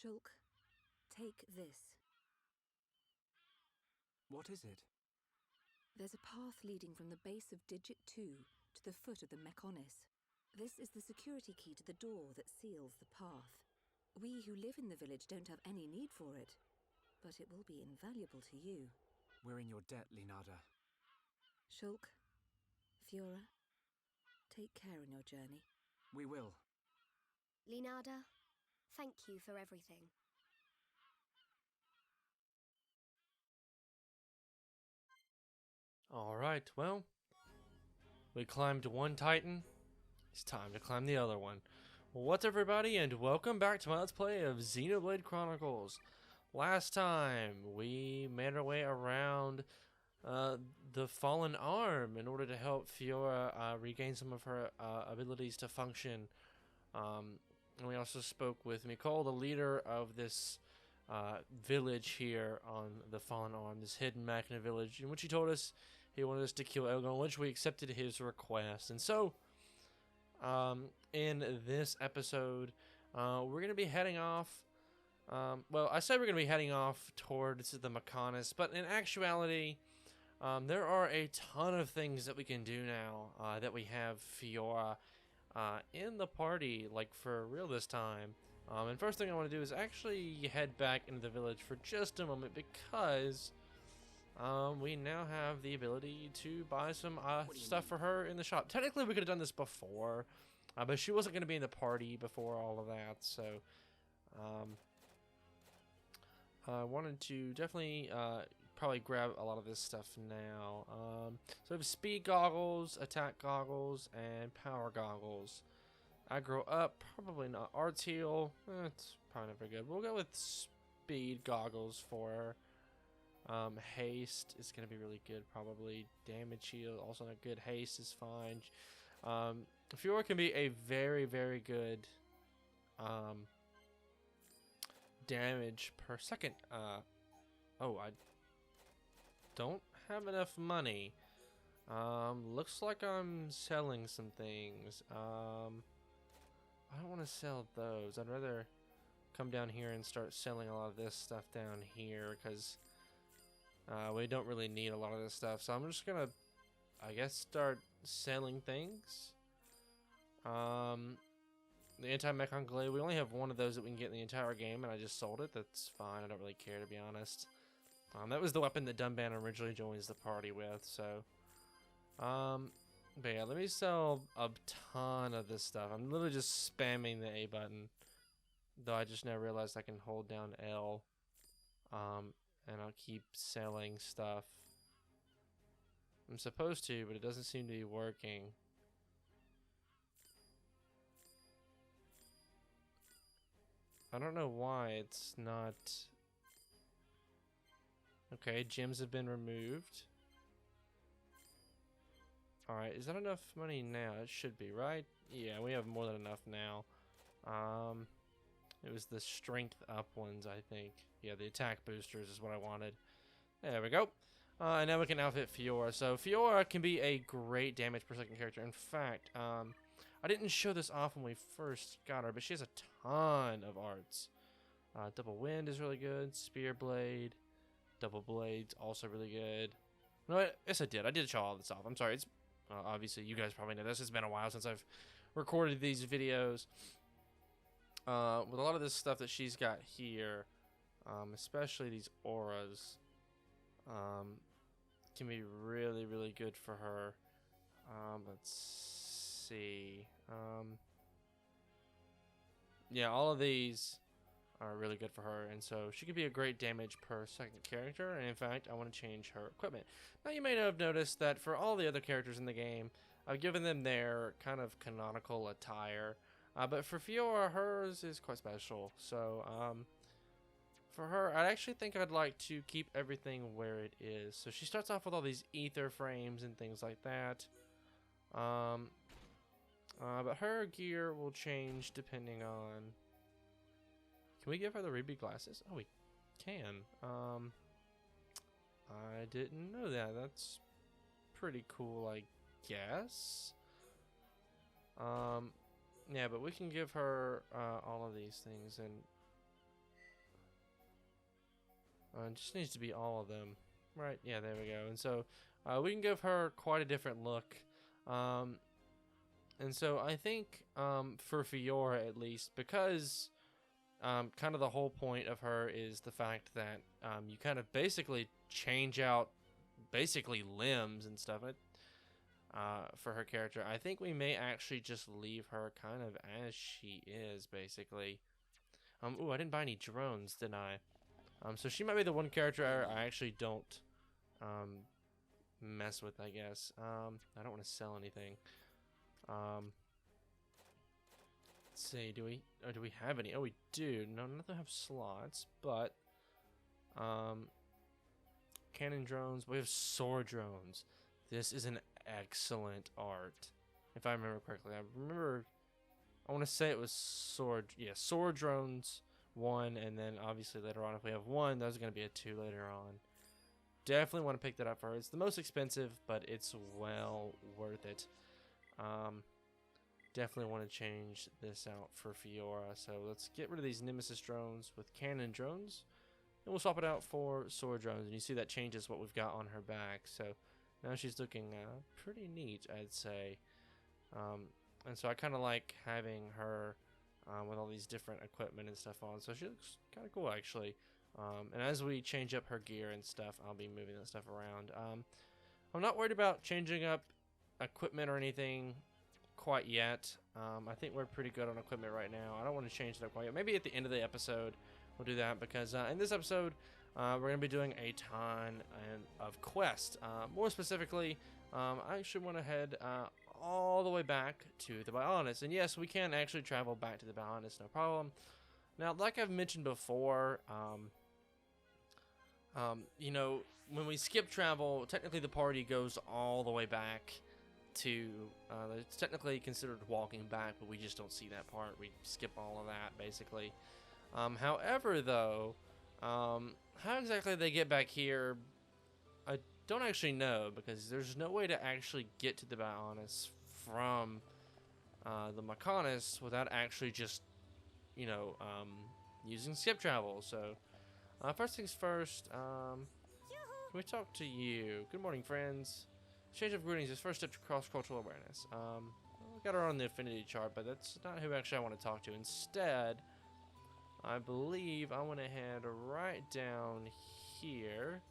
Shulk, take this. What is it? There's a path leading from the base of Digit 2 to the foot of the Mechonis. This is the security key to the door that seals the path. We who live in the village don't have any need for it, but it will be invaluable to you. We're in your debt, Linada. Shulk, Fiora, take care on your journey. We will. Linada, thank you for everything. Alright, well, we climbed one Titan. It's time to climb the other one. What's up, everybody, and welcome back to my Let's Play of Xenoblade Chronicles. Last time, we made our way around the fallen arm in order to help Fiora regain some of her abilities to function. And we also spoke with Nicole, the leader of this village here on the fallen arm, this hidden Machina village, in which he told us he wanted us to kill Elgon, which we accepted his request. And so, in this episode, we're going to be heading off. Well, I said we're going to be heading off towards the Mechonis, but in actuality, there are a ton of things that we can do now that we have Fiora in the party, like for real this time. And first thing I want to do is actually head back into the village for just a moment, because we now have the ability to buy some stuff for her in the shop. Technically, we could have done this before, but she wasn't going to be in the party before all of that, so I wanted to definitely probably grab a lot of this stuff now. So we have speed goggles, attack goggles, and power goggles. Aggro up, probably not. Arts heal, it's probably not very good. We'll go with speed goggles for her. Haste is going to be really good, probably. Damage heal, also not good. Haste is fine. Fiora can be a very, very good damage per second. Oh, I don't have enough money. Looks like I'm selling some things. I don't want to sell those. I'd rather come down here and start selling a lot of this stuff down here, because we don't really need a lot of this stuff. So I'm just gonna, I guess, start selling things. The anti-mechon glaive, we only have one of those that we can get in the entire game, and I just sold it. That's fine. I don't really care, to be honest. That was the weapon that Dunban originally joins the party with, so but yeah, let me sell a ton of this stuff. I'm literally just spamming the A button, though I just now realized I can hold down L, and I'll keep selling stuff. I'm supposed to, but it doesn't seem to be working. I don't know why it's not. Okay, gems have been removed. Alright, is that enough money now? It should be, right? Yeah, we have more than enough now. It was the strength up ones, I think. Yeah, the attack boosters is what I wanted. There we go. And now we can outfit Fiora. So Fiora can be a great damage per second character. In fact, I didn't show this off when we first got her, but she has a ton of arts. Double Wind is really good. Spear Blade. Double Blades, also really good. No, yes I did. I did show all this off. I'm sorry. It's obviously, you guys probably know this. It's been a while since I've recorded these videos. With a lot of this stuff that she's got here, especially these auras, can be really, really good for her. Let's see. Yeah, all of these are really good for her, and so she could be a great damage per second character. And in fact, I want to change her equipment. Now, you may have noticed that for all the other characters in the game, I've given them their kind of canonical attire, but for Fiora, hers is quite special. So for her, I actually think I'd like to keep everything where it is. So she starts off with all these ether frames and things like that, but her gear will change depending on. Can we give her the ruby glasses? Oh, we can. I didn't know that. That's pretty cool, I guess. Yeah, but we can give her all of these things, and It just needs to be all of them. Right, yeah, there we go. And so we can give her quite a different look. And so I think for Fiora at least, because kind of the whole point of her is the fact that you kind of basically change out basically limbs and stuff for her character. I think we may actually just leave her kind of as she is, basically. Ooh, I didn't buy any drones, didn't I? So she might be the one character I actually don't mess with, I guess. I don't want to sell anything. Let's see, do we have any? Oh, we do. No, none of them have slots, but cannon drones. We have sword drones. This is an excellent art, if I remember correctly. I want to say it was sword. Yeah, sword drones 1, and then obviously later on, if we have 1, there's going to be a 2 later on. Definitely want to pick that up for her. It's the most expensive, but it's well worth it. Definitely want to change this out for Fiora. So let's get rid of these Nemesis drones with cannon drones, and we'll swap it out for sword drones. And you see that changes what we've got on her back. So now she's looking pretty neat, I'd say. And so I kind of like having her with all these different equipment and stuff on. So she looks kind of cool, actually. And as we change up her gear and stuff, I'll be moving that stuff around. I'm not worried about changing up equipment or anything quite yet. I think we're pretty good on equipment right now. I don't want to change that quite yet. Maybe at the end of the episode we'll do that, because in this episode we're going to be doing a ton of quests. More specifically, I actually want to head all the way back to the Bionis. And yes, we can actually travel back to the Bionis, no problem. Now, like I've mentioned before, you know, when we skip travel, technically the party goes all the way back to, it's technically considered walking back, but we just don't see that part. We skip all of that, basically. However, though, how exactly they get back here, I don't actually know, because there's no way to actually get to the Bionis from the Mechonis without actually just, you know, using skip travel. So, first things first, can we talk to you? Good morning, friends. Exchange of greetings is first step to cross-cultural awareness. We got her on the affinity chart, but that's not who actually I want to talk to. Instead, I believe I want to head right down here,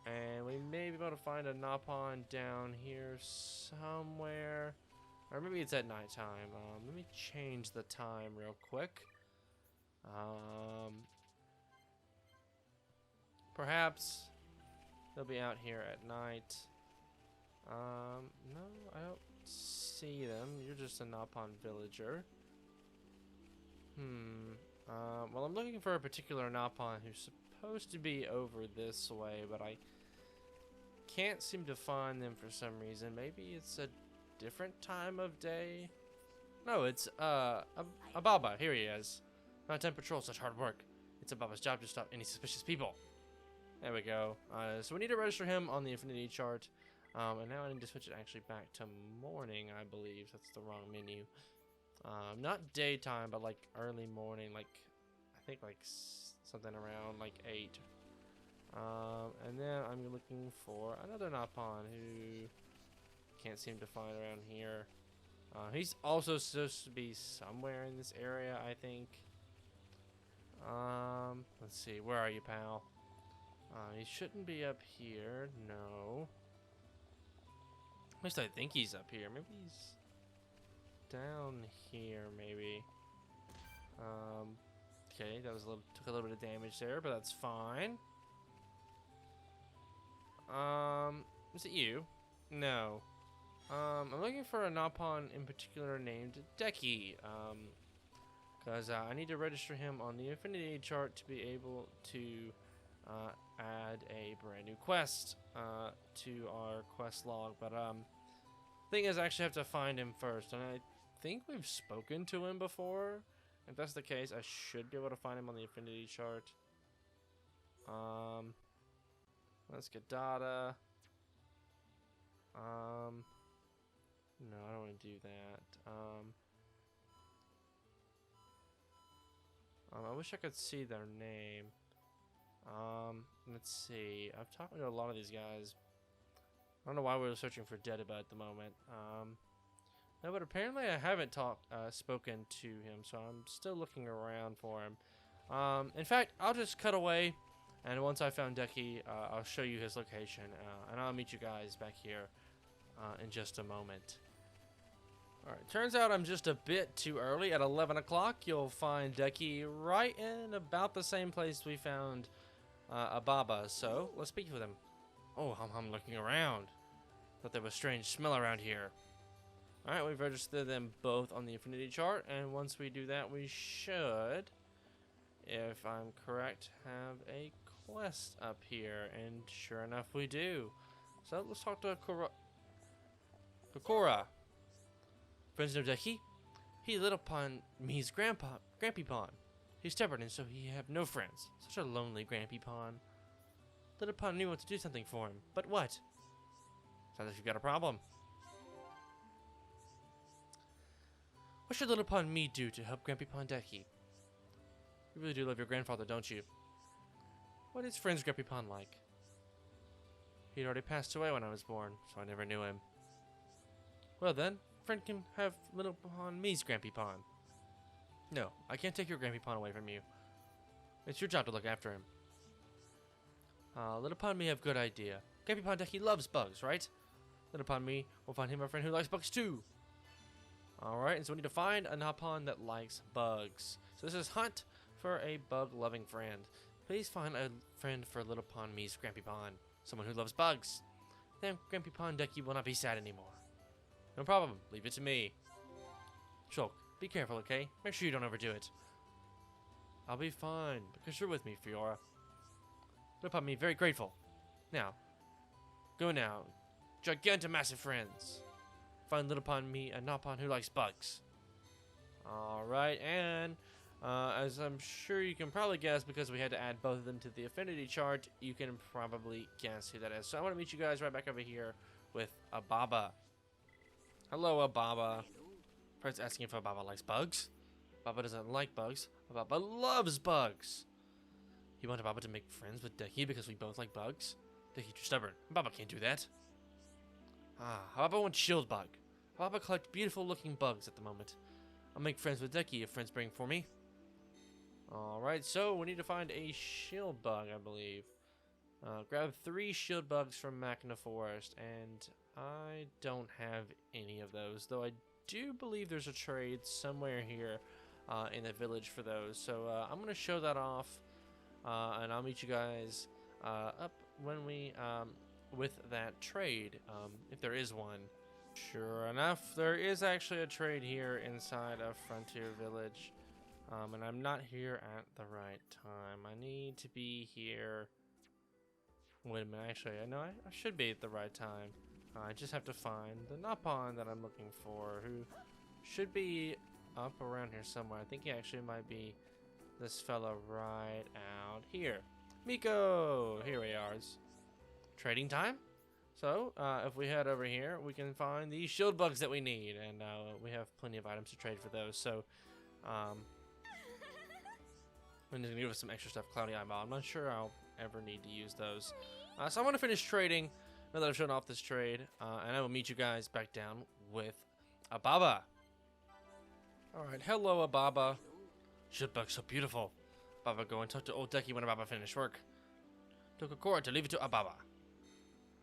and we may be able to find a Napon down here somewhere, or maybe it's at nighttime. Let me change the time real quick. Perhaps they'll be out here at night. No, I don't see them. You're just a Napon villager. Well, I'm looking for a particular Napon who's supposed to be over this way, but I can't seem to find them for some reason. Maybe it's a different time of day? No, it's, Ababa. Here he is. Nighttime patrol, such hard work. It's Ababa's job to stop any suspicious people. There we go. So we need to register him on the affinity chart. And now I need to switch it actually back to morning, I believe. That's the wrong menu. Not daytime, but like early morning, like, I think like something around like 8. And then I'm looking for another Napon who can't seem to find around here. He's also supposed to be somewhere in this area, I think. Let's see, where are you, pal? He shouldn't be up here, no. At least I think he's up here. Maybe he's down here, maybe. Okay, that was took a little bit of damage there, but that's fine. Is it you? No. I'm looking for a Napon in particular named Deki. Because I need to register him on the affinity chart to be able to add a brand new quest to our quest log. But thing is, I actually have to find him first, and I think we've spoken to him before. If that's the case, I should be able to find him on the affinity chart. Let's get data. No, I don't want to do that. I wish I could see their name. Let's see. I've talked to a lot of these guys. I don't know why we were searching for Dedaba at the moment. No, but apparently I haven't spoken to him, so I'm still looking around for him. In fact, I'll just cut away, and once I found Deki, I'll show you his location, and I'll meet you guys back here in just a moment. Alright, turns out I'm just a bit too early. At 11 o'clock, you'll find Deki right in about the same place we found Ababa, so let's speak with him. Oh, I'm looking around. Thought there was a strange smell around here. Alright, we've registered them both on the Infinity chart, and once we do that, we should, if I'm correct, have a quest up here, and sure enough, we do. So let's talk to Kokora. Friends of Deki, he lit upon me's Grampy Pawn. He's stubborn, and so he have no friends. Such a lonely Grampy Pawn. Little Pawn knew what to do something for him, but what? Sounds like you've got a problem. What should Little Pawn me do to help Grampy Pawn Deki? You really do love your grandfather, don't you? What is friend's Grampy Pawn like? He'd already passed away when I was born, so I never knew him. Well then, friend can have Little Pawn me's Grampy Pawn. No, I can't take your Grampy Pawn away from you. It's your job to look after him. Little Pawn me have good idea. Grampy Pawn Deki loves bugs, right? Little Pawn me will find him a friend who likes bugs too. Alright, and so we need to find a Napon that likes bugs. So this is hunt for a bug-loving friend. Please find a friend for Little Pawn me's Grampy Pawn. Someone who loves bugs. Then Grampy Pawn Deki will not be sad anymore. No problem. Leave it to me. Shulk, be careful, okay? Make sure you don't overdo it. I'll be fine, because you're with me, Fiora. Little Pawn me very grateful. Now, go now. Gigantomassive friends. Find Little Pawn me a Napon who likes bugs. Alright, and as I'm sure you can probably guess, because we had to add both of them to the affinity chart, you can probably guess who that is. So I want to meet you guys right back over here with Ababa. Hello, Ababa. Friend's asking if Ababa likes bugs. Ababa doesn't like bugs. Ababa loves bugs. You want Ababa to make friends with Deki because we both like bugs? Deki's too stubborn. Ababa can't do that. Ababa wants shield bug. Ababa collects beautiful looking bugs at the moment. I'll make friends with Deki if friends bring for me. Alright, so we need to find a shield bug, I believe. Grab 3 shield bugs from Machina Forest, and I don't have any of those, though I do believe there's a trade somewhere here in the village for those. So I'm going to show that off, and I'll meet you guys up when we with that trade, if there is one. Sure enough, there is actually a trade here inside of Frontier Village, and I'm not here at the right time. I need to be here. Wait a minute, actually, I know I should be at the right time. I just have to find the Napon that I'm looking for, who should be up around here somewhere. I think he actually might be this fella right out here. Miko! Here he are. It's trading time? So, if we head over here, we can find the shield bugs that we need, and we have plenty of items to trade for those. So, I'm just gonna give us some extra stuff. Cloudy Eyeball. I'm not sure I'll ever need to use those. So I want to finish trading now that I've shown off this trade, and I will meet you guys back down with Ababa. Alright, hello Ababa. Shield bug's so beautiful. Ababa, go and talk to old Deki when Ababa finished work. To Kokora to leave it to Ababa.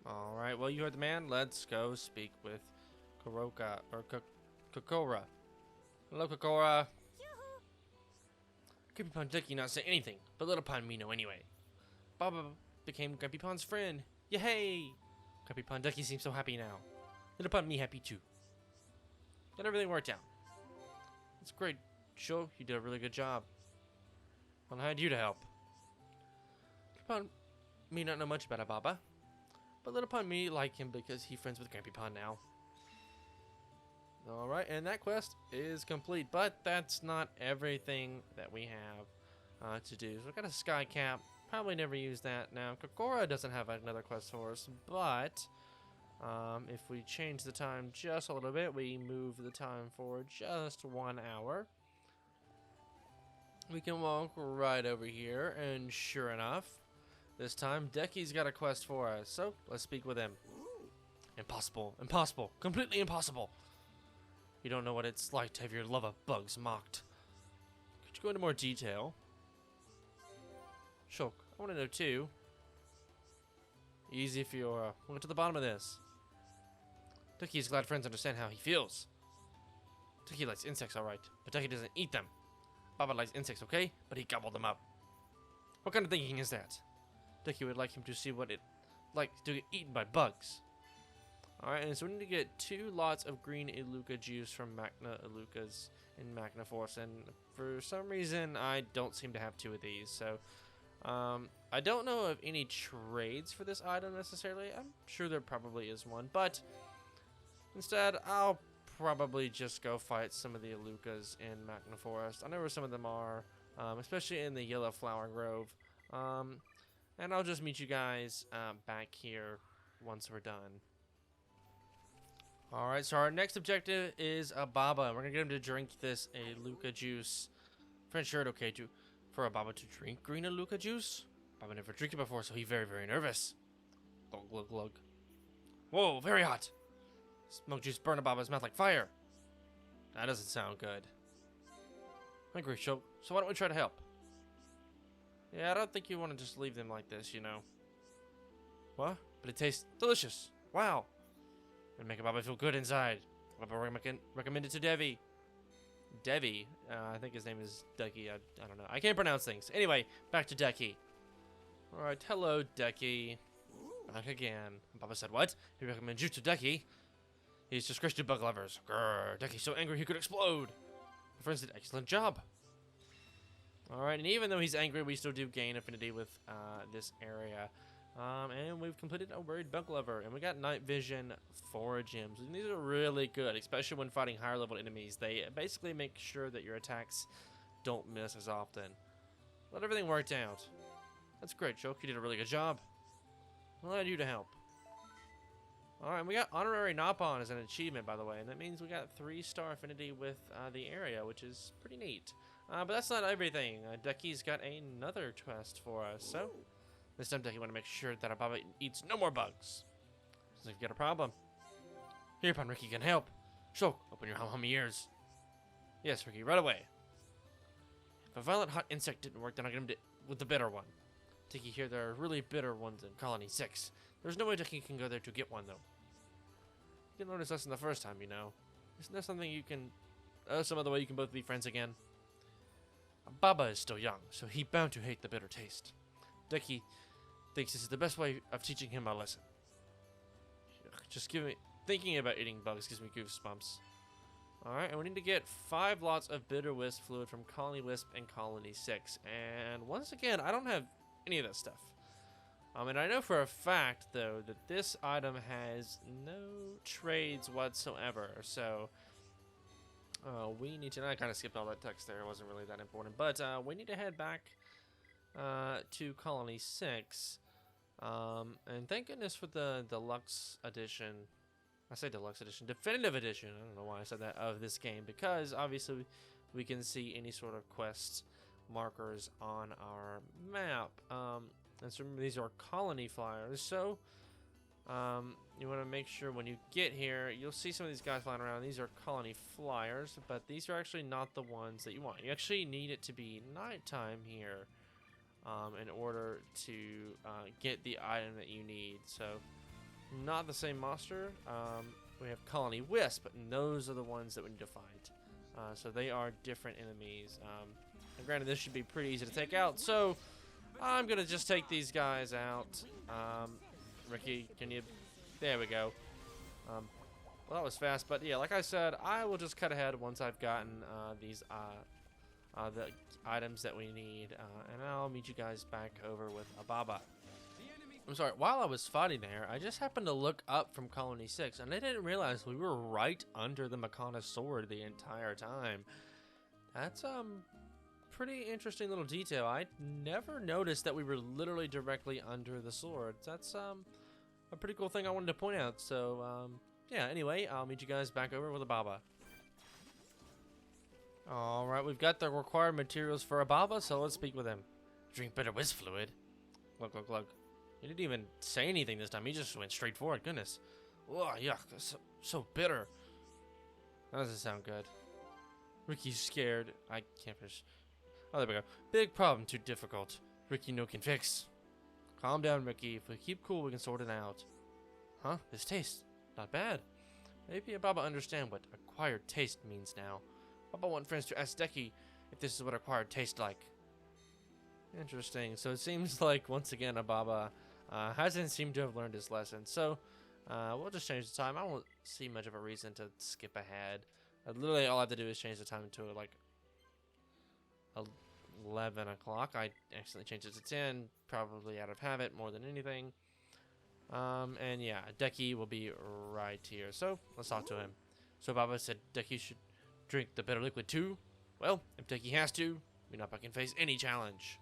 Alright, well, you heard the man. Let's go speak with Kokora. Hello, Kokora. Grampy Pawn Deki not say anything, but Little Pawn me know anyway. Baba became Grampy Pawn's friend. Yay! Grampy Pawn Deki seems so happy now. Little Pawn me happy too. Got everything worked out. That's great. Sure, you did a really good job. Well, I had you to help. Little Pawn me not know much about Ababa, but Little Pawn me like him because he's friends with Grampy Pawn now. Alright, and that quest is complete, but that's not everything that we have to do. So we've got a sky cap. Probably never use that now. Kokora doesn't have another quest for us, but if we change the time just a little bit, we move the time forward just 1 hour. We can walk right over here, and sure enough, This time, Decky's got a quest for us, so let's speak with him. Impossible. Impossible. Completely impossible. You don't know what it's like to have your love of bugs mocked. Could you go into more detail? Shulk, I want to know too. Easy, Fiora. We'll get to the bottom of this. Ducky is glad friends understand how he feels. Ducky likes insects, alright, but Ducky doesn't eat them. Baba likes insects, okay? But he gobbled them up. What kind of thinking is that? Ducky would like him to see what it like to get eaten by bugs. Alright, and so we need to get 2 lots of green Iluka juice from Magna Ilukas in Magna Force, and for some reason I don't seem to have 2 of these, so I don't know of any trades for this item necessarily. I'm sure there probably is one, but instead I'll probably just go fight some of the Ilukas in Magna Forest. I know where some of them are, especially in the Yellow Flower Grove, and I'll just meet you guys back here once we're done. Alright, so our next objective is a Baba. We're going to get him to drink this Iluka juice. Friend sure okay for a Baba to drink green Iluka juice? Baba never drank it before, so he's very, very nervous. Glug, glug, glug. Whoa, very hot. Smoke juice burn a Baba's mouth like fire. That doesn't sound good. Hungry, Shulk, so why don't we try to help? Yeah, I don't think you want to just leave them like this, you know. What? But it tastes delicious. Wow. And make a Baba feel good inside. Baba recommended to Devi. Devi? I think his name is Decky. I don't know. I can't pronounce things. Anyway, back to Decky. Alright, hello, Decky. Back again. Baba said, what? He recommends you to Decky? He's disgraced to bug lovers. Grrr, Decky's so angry he could explode. My friends did an excellent job. Alright, and even though he's angry, we still do gain affinity with this area. And we've completed a worried bug lover, and we got night vision 4 gems. And these are really good, especially when fighting higher level enemies. They basically make sure that your attacks don't miss as often. Let everything worked out. That's great, Shulk. You did a really good job. I'll add you to help. Alright, we got honorary Napon as an achievement, by the way, and that means we got 3-star affinity with the area, which is pretty neat. But that's not everything. Decky's got another quest for us, so this time Decky want to make sure that our Baba eats no more bugs. Seems like you got a problem. Hereupon Ricky can help. Shulk, open your hum ears. Yes, Ricky, right away. If a violent hot insect didn't work, then I'll get him with the bitter one. Decky, here there are really bitter ones in Colony 6. There's no way Decky can go there to get one, though. You didn't learn this lesson the first time, you know. Isn't there something you can... some other way you can both be friends again? Baba is still young, so he bound to hate the bitter taste. Decky thinks this is the best way of teaching him a lesson. Just thinking about eating bugs gives me goosebumps. Alright, and we need to get 5 lots of bitter wisp fluid from Colony Wisp and Colony 6. And once again, I don't have any of that stuff. And I know for a fact, though, that this item has no trades whatsoever. So, we need to... I kind of skipped all that text there. It wasn't really that important. But we need to head back to Colony 6. And thank goodness for the deluxe edition. I say deluxe edition. Definitive edition. I don't know why I said that, of this game. Because, obviously, we can see any sort of quest markers on our map. And so remember, these are colony flyers, so you want to make sure when you get here, you'll see some of these guys flying around. These are colony flyers, but these are actually not the ones that you want. You actually need it to be nighttime here in order to get the item that you need. So not the same monster. We have Colony Wisp, and those are the ones that we need to fight. So they are different enemies. And granted, this should be pretty easy to take out, so I'm gonna just take these guys out. Ricky, can you... There we go. Well, that was fast, but yeah, like I said, I will just cut ahead once I've gotten these the items that we need, and I'll meet you guys back over with Ababa. I'm sorry, while I was fighting there, I just happened to look up from Colony 6, and I didn't realize we were right under the Makana sword the entire time. That's, pretty interesting little detail. I never noticed that we were literally directly under the sword. That's a pretty cool thing I wanted to point out. So yeah, anyway, I'll meet you guys back over with Ababa. Alright, we've got the required materials for Ababa, so let's speak with him. Drink bitter wisp fluid. Glug, glug, glug. He didn't even say anything this time. He just went straight for it. Goodness. Oh, yuck. So bitter. That doesn't sound good. Ricky's scared. I can't finish. Oh, there we go. Big problem. Too difficult. Ricky no can fix. Calm down, Ricky. If we keep cool, we can sort it out. Huh? This taste. Not bad. Maybe Baba understand what acquired taste means now. Baba want friends to ask Deki if this is what acquired taste like. Interesting. So it seems like, once again, Baba hasn't seemed to have learned his lesson. So we'll just change the time. I won't see much of a reason to skip ahead. Literally, all I have to do is change the time to, like, 11 o'clock. I accidentally changed it to 10, probably out of habit more than anything. And yeah, Deki will be right here. So let's talk to him. So Baba said Deki should drink the bitter liquid too. Well, if Deki has to, Minapa can face any challenge.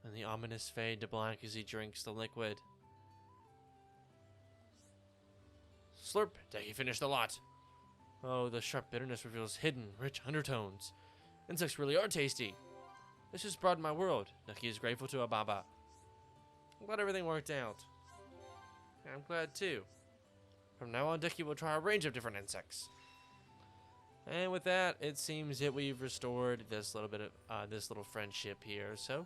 And the ominous fade to black as he drinks the liquid. Slurp, Deki finished the lot. Oh, the sharp bitterness reveals hidden, rich undertones. Insects really are tasty. This just broadened my world. Deki is grateful to Ababa. I'm glad everything worked out. I'm glad too. From now on, Deki will try a range of different insects. And with that, it seems that we've restored this little bit of this little friendship here. So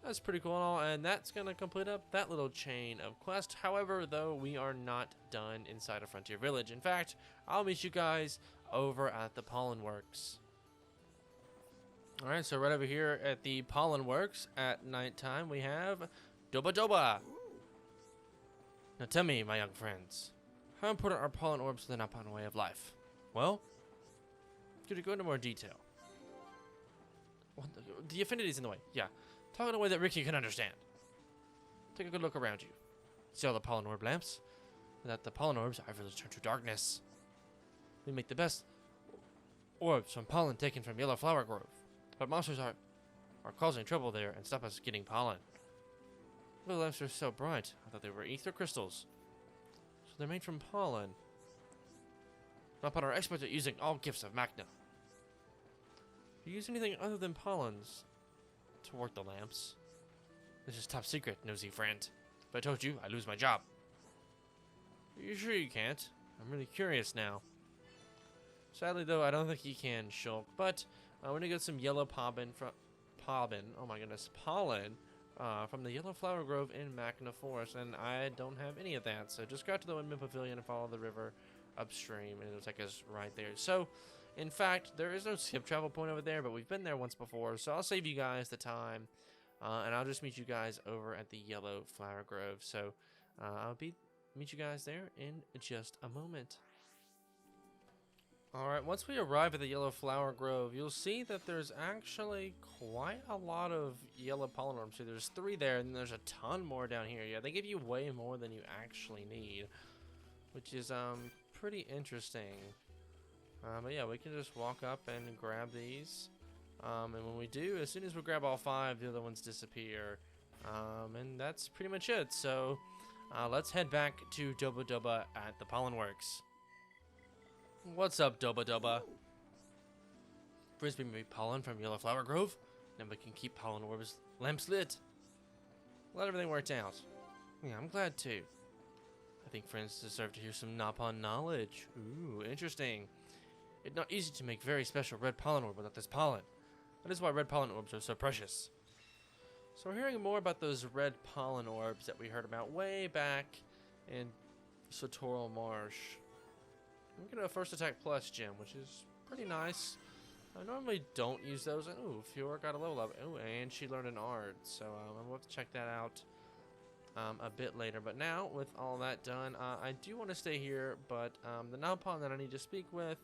that's pretty cool and all, and that's gonna complete up that little chain of quest. However, though, we are not done inside of Frontier Village. In fact, I'll meet you guys over at the Pollen Works. Alright, so right over here at the Pollen Works at nighttime, we have Doba Doba. Now tell me, my young friends, how important are pollen orbs to the Napan way of life? Well, could you go into more detail? Well, the affinity's in the way, yeah. Talk in a way that Ricky can understand. Take a good look around you. See all the pollen orb lamps? Without the pollen orbs, our village turns to darkness. We make the best orbs from pollen taken from Yellow Flower Grove. But monsters are causing trouble there and stop us getting pollen. The lamps are so bright. I thought they were ether crystals. So they're made from pollen. Upon our experts at using all gifts of Magna. Do you use anything other than pollens to work the lamps? This is top secret, nosy friend. If I told you, I'd lose my job. Are you sure you can't? I'm really curious now. Sadly, though, I don't think he can, Shulk. But I want to get some yellow pollen from pollen from the Yellow Flower Grove in Magna Forest, and I don't have any of that. So just go out to the Windmill Pavilion and follow the river upstream, and it'll take us right there. So, in fact, there is no skip travel point over there, but we've been there once before, so I'll save you guys the time, and I'll just meet you guys over at the Yellow Flower Grove. So I'll meet you guys there in just a moment. Alright, once we arrive at the Yellow Flower Grove, you'll see that there's actually quite a lot of yellow pollen orbs here. There's 3 there, and there's a ton more down here. Yeah, they give you way more than you actually need, which is pretty interesting. But yeah, we can just walk up and grab these. And when we do, as soon as we grab all 5, the other ones disappear. And that's pretty much it. So let's head back to Doba Doba at the Pollen Works. What's up, Doba Doba? Frisbee made pollen from Yellow Flower Grove. Now we can keep pollen orbs lamps lit. Glad everything worked out. Yeah, I'm glad too. I think friends deserve to hear some Napan knowledge. Ooh, interesting. It's not easy to make very special red pollen orb without this pollen. That is why red pollen orbs are so precious. So we're hearing more about those red pollen orbs that we heard about way back in Sotoral Marsh. We get a first attack plus gem, which is pretty nice. I normally don't use those. Ooh, Fiora got a level up. Ooh, and she learned an art. So I'm going to check that out a bit later. But now, with all that done, I do want to stay here. But the Napan that I need to speak with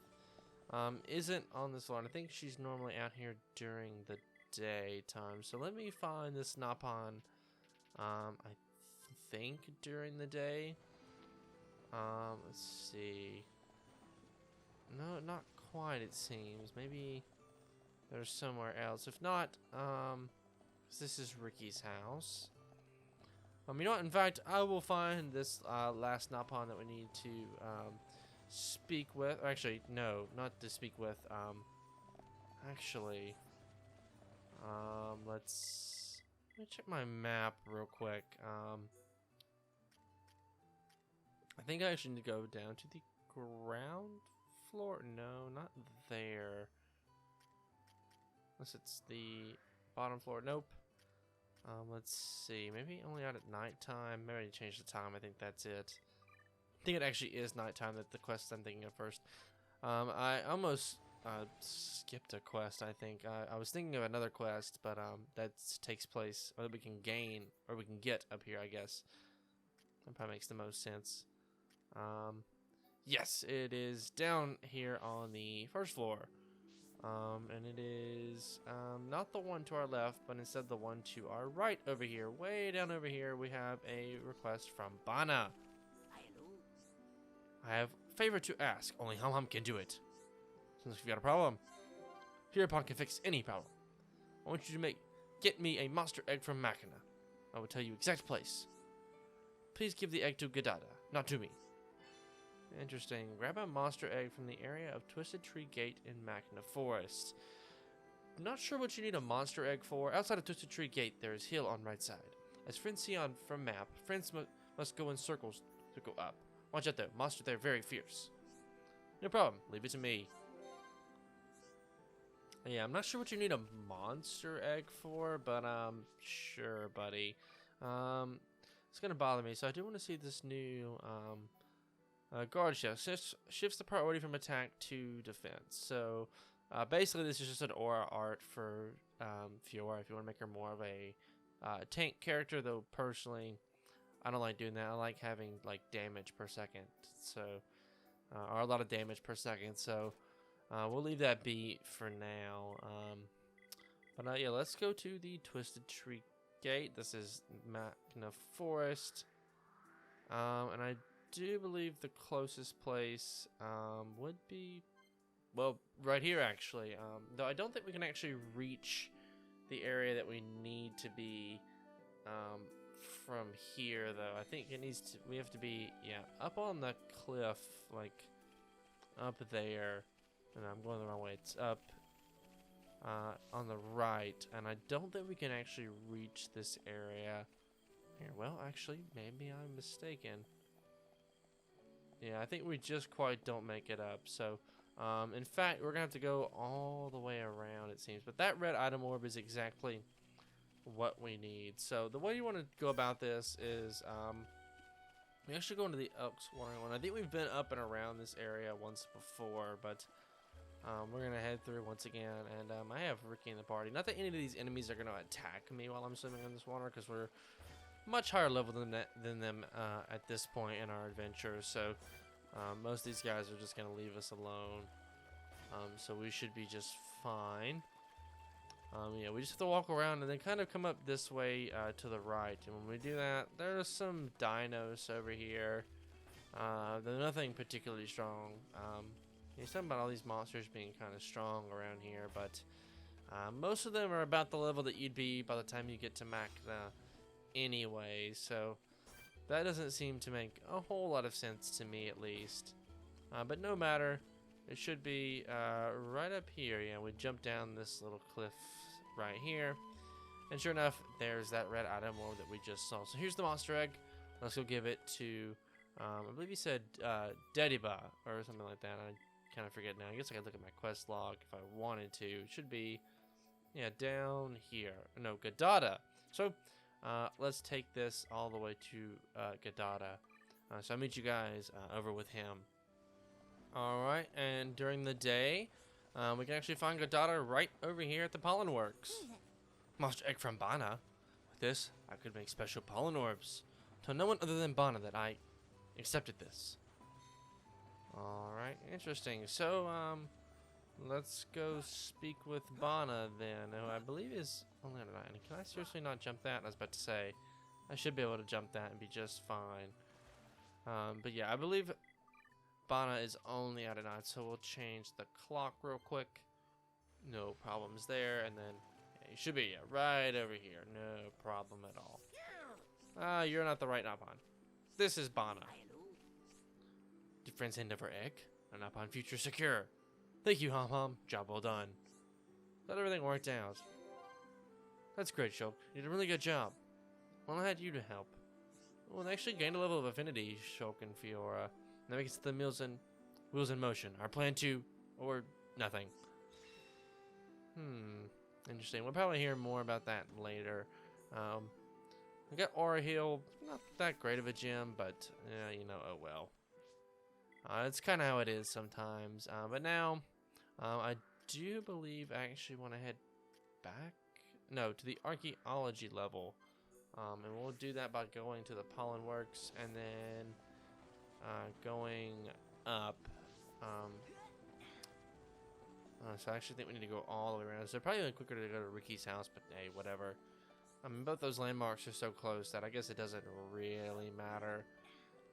isn't on this line. I think she's normally out here during the daytime. So let me find this Napan, I think, during the day. Let's see. No, not quite, it seems. Maybe there's somewhere else. If not, this is Ricky's house. You know what? In fact, I will find this last Napan that we need to speak with. Or actually, no, not to speak with. Actually, let's Let me check my map real quick. I think I actually need to go down to the ground floor. No, not there. Unless it's the bottom floor. Nope. Let's see. Maybe only out at nighttime. Maybe I need to change the time. I think that's it. I think it actually is nighttime. That the quest I'm thinking of first. I almost skipped a quest. I think I was thinking of another quest, but that takes place, or that we can gain, or we can get up here. I guess that probably makes the most sense. Yes, it is down here on the first floor. And it is not the one to our left, but instead the one to our right over here. Way down over here, we have a request from Bana. I have a favor to ask. Only Hum Hum can do it. Since you've got a problem, Hereupon can fix any problem. I want you to get me a monster egg from Machina. I will tell you exact place. Please give the egg to Gadada, not to me. Interesting. Grab a monster egg from the area of Twisted Tree Gate in Machina Forest. Not sure what you need a monster egg for. Outside of Twisted Tree Gate, there is hill on right side. As friends see on from map, friends must go in circles to go up. Watch out though, monster there very fierce. No problem, leave it to me. Yeah, I'm not sure what you need a monster egg for, but sure, buddy. It's gonna bother me, so I do want to see this new guard shift. Shifts the priority from attack to defense. So basically, this is just an aura art for Fiora. If you want to make her more of a tank character, though personally, I don't like doing that. I like having like damage per second, so or a lot of damage per second. So we'll leave that be for now. But yeah, let's go to the Twisted Tree Gate. This is Machina Forest, and I do believe the closest place would be, well, right here actually. Though I don't think we can actually reach the area that we need to be from here, though. I think it needs to. We have to be, yeah, up on the cliff, like up there. And I'm going the wrong way. It's up on the right, and I don't think we can actually reach this area. Here, well, actually, maybe I'm mistaken. Yeah, I think we just quite don't make it up. So, in fact, we're gonna have to go all the way around, it seems. But that red item orb is exactly what we need. So the way you want to go about this is, we actually go into the Elks Warring one. I think we've been up and around this area once before, but we're gonna head through once again. And I have Ricky in the party. Not that any of these enemies are gonna attack me while I'm swimming in this water, because we're much higher level than them at this point in our adventure. So most of these guys are just gonna leave us alone. So we should be just fine. Yeah, we just have to walk around and then kind of come up this way to the right. And when we do that, there's some dinos over here. They're nothing particularly strong. You're talking about all these monsters being kind of strong around here, but most of them are about the level that you'd be by the time you get to Machina anyway. So that doesn't seem to make a whole lot of sense to me, at least. But no matter. It should be right up here. Yeah, we jump down this little cliff right here. And sure enough, there's that red item orb that we just saw. So here's the monster egg. Let's go give it to, I believe he said Dediba or something like that. I kind of forget now. I guess I could look at my quest log if I wanted to. It should be, yeah, down here. No, Gadada. So let's take this all the way to Gadada. So I'll meet you guys over with him. Alright, and during the day, we can actually find Gadada right over here at the Pollen Works. Monster egg from Bana. With this, I could make special pollen orbs. Tell no one other than Bana that I accepted this. Alright, interesting. So, let's go speak with Bana then, who I believe is only on 9. Can I seriously not jump that? I was about to say, I should be able to jump that and be just fine. But yeah, I believe Bana is only out at 9, so we'll change the clock real quick. No problems there, and then yeah, you should be right over here. No problem at all. You're not the right Napon. This is Bana. Did friends hand over egg? A Napon future secure. Thank you, Hom Hom. Job well done. Glad everything worked out. That's great, Shulk. You did a really good job. Well, I had you to help. Well, they actually gained a level of affinity, Shulk and Fiora. That makes the wheels in motion. Our plan to, or nothing. Interesting. We'll probably hear more about that later. We got Aura Heal. Not that great of a gem, but, you know, oh well. It's kind of how it is sometimes. But now, I do believe I actually want to head back. No, to the archaeology level. And we'll do that by going to the Pollen Works and then going up. So I actually think we need to go all the way around. So probably quicker to go to Ricky's house, but hey, whatever. I mean, both those landmarks are so close that I guess it doesn't really matter.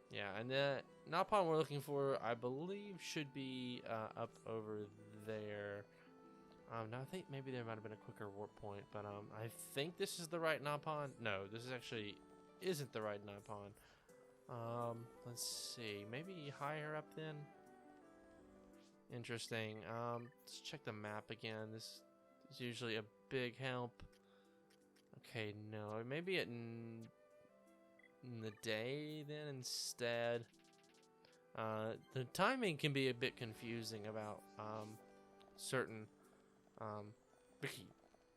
Yeah, and the Napon we're looking for, I believe, should be up over there. Now I think maybe there might have been a quicker warp point, but I think this is the right Napon. No, this is actually isn't the right Napon. Let's see, maybe higher up then. Interesting. Let's check the map again. This is usually a big help. Okay, no, maybe in the day then instead. The timing can be a bit confusing about certain. Ricky.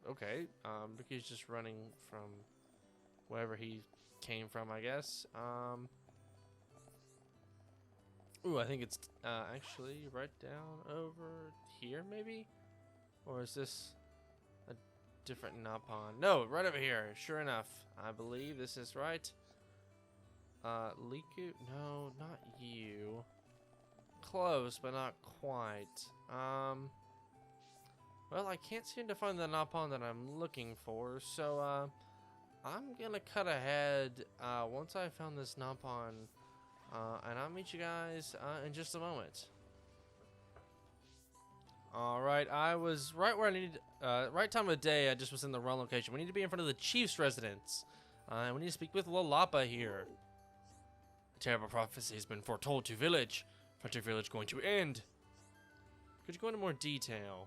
Okay. Ricky's just running from wherever he came from, I guess. Ooh, I think it's actually right down over here, maybe? Or is this a different Napon? No, right over here. Sure enough. I believe this is right. Liku? No, not you. Close, but not quite. Well, I can't seem to find the Napon that I'm looking for, so, I'm gonna cut ahead, once I found this Napon, and I'll meet you guys, in just a moment. Alright, I was right where I needed, right time of the day, I just was in the wrong location. We need to be in front of the chief's residence, and we need to speak with Lalapa here. A terrible prophecy has been foretold to village. Frontier village going to end. Could you go into more detail?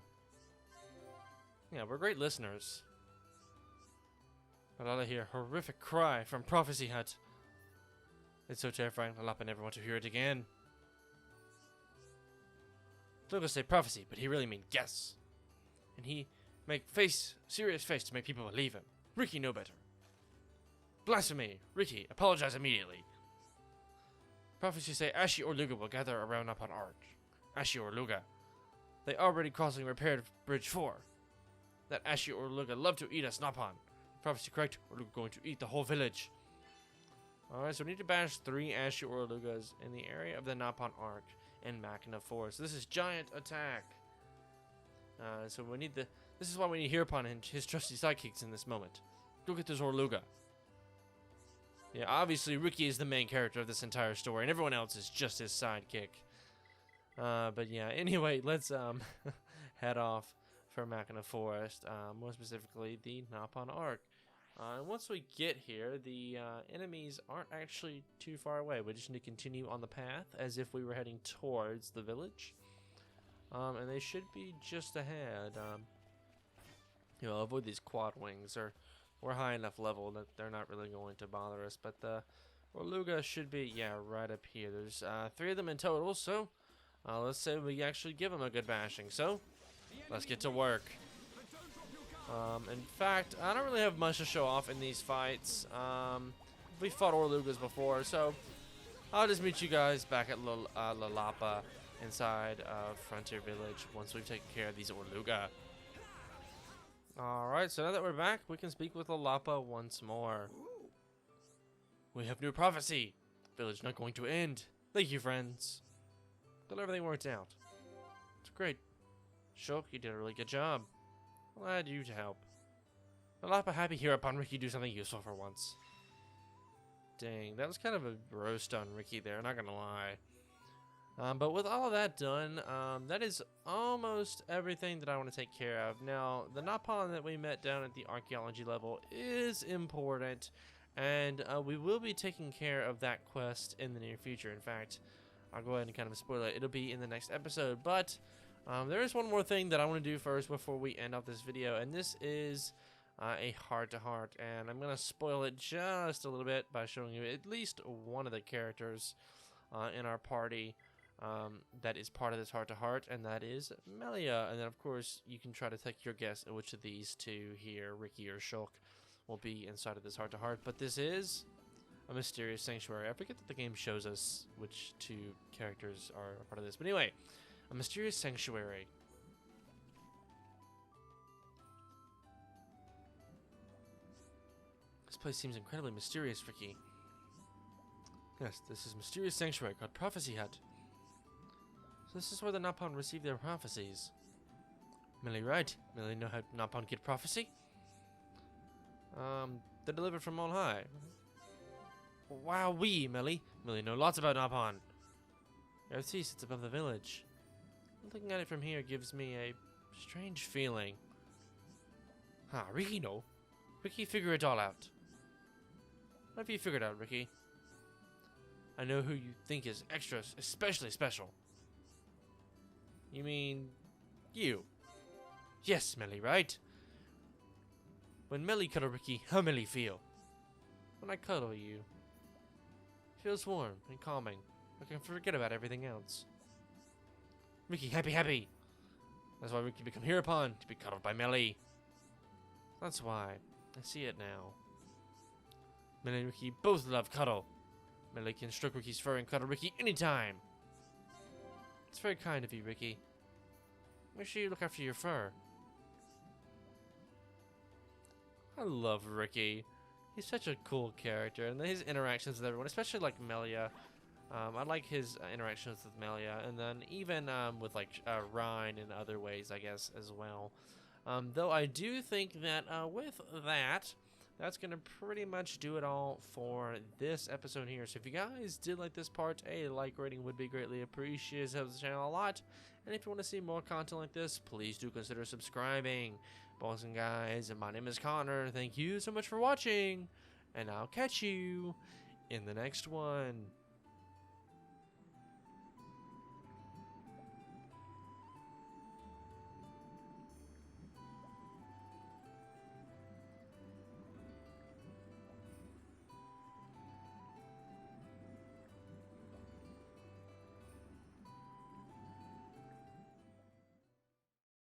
Yeah, we're great listeners. But all I hear, horrific cry from Prophecy Hut. It's so terrifying, Lalapa never want to hear it again. Locals say prophecy, but he really mean guess. And he make serious face to make people believe him. Ricky know better. Blasphemy! Ricky, apologize immediately. Prophecy say Ashi or Luga will gather around upon Arch. Ashi or Luga. They already crossing repaired Bridge 4. That Ashi or Luga love to eat us Napon. Prophecy correct, or Luga going to eat the whole village. Alright, so we need to bash 3 Ashi or Lugas in the area of the Napon Arc in Machina Forest. This is giant attack. So we need this is why we need Hereupon and his trusty sidekicks in this moment. Go get this Orluga. Yeah, obviously Ricky is the main character of this entire story, and everyone else is just his sidekick. But yeah, anyway, let's head off for Machina Forest, more specifically the Napon Arc. And once we get here, the enemies aren't actually too far away. We just need to continue on the path as if we were heading towards the village. And they should be just ahead. You know, avoid these quad wings. We're high enough level that they're not really going to bother us. But the Orluga should be, yeah, right up here. There's 3 of them in total, so let's say we actually give them a good bashing. So, let's get to work. In fact, I don't really have much to show off in these fights. We fought Orlugas before, so I'll just meet you guys back at Lalapa inside Frontier Village once we've taken care of these Orluga. Alright, so now that we're back, we can speak with Lalapa once more. We have new prophecy. Village not going to end. Thank you, friends. Glad everything worked out. It's great. Shulk, you did a really good job. Glad you to help. Lalapa happy here upon Ricky do something useful for once. Dang, that was kind of a roast on Ricky there, not gonna lie. But with all of that done, that is almost everything that I want to take care of. Now, the Napon that we met down at the archaeology level is important, and we will be taking care of that quest in the near future. In fact, I'll go ahead and kind of spoil it. It'll be in the next episode, but there is one more thing that I want to do first before we end off this video, and this is a heart-to-heart, and I'm going to spoil it just a little bit by showing you at least one of the characters in our party that is part of this heart-to-heart, and that is Melia. And then, of course, you can try to take your guess at which of these two here, Ricky or Shulk, will be inside of this heart-to-heart. But this is a mysterious sanctuary. I forget that the game shows us which two characters are a part of this. But anyway, a mysterious sanctuary. This place seems incredibly mysterious, Ricky. Yes, this is a mysterious sanctuary called Prophecy Hut. So this is where the Napon receive their prophecies. Millie, right? Millie know how Napon get prophecy? They're delivered from on high. Wow, Millie. Millie know lots about Napon. Earth Sea sits above the village. Looking at it from here gives me a strange feeling. Ricky know. Ricky figure it all out. What have you figured out, Ricky? I know who you think is extra, especially special. You mean you? Yes, Millie, right? When Millie cuddle Ricky, how Millie feel? When I cuddle you, it feels warm and calming. I can forget about everything else. Ricky, happy. That's why Ricky become hereupon to be cuddled by Millie. That's why. I see it now. Millie and Ricky both love cuddle. Millie can stroke Ricky's fur and cuddle Ricky anytime. It's very kind of you, Ricky. Make sure you look after your fur. I love Ricky. He's such a cool character, and his interactions with everyone, especially like Melia. I like his interactions with Melia, and then even with like Ryan in other ways, I guess, as well. Though I do think that with that, that's going to pretty much do it all for this episode here. So if you guys did like this part, a like rating would be greatly appreciated. It helps the channel a lot. And if you want to see more content like this, please do consider subscribing. Boys and guys, my name is Connor. Thank you so much for watching, and I'll catch you in the next one.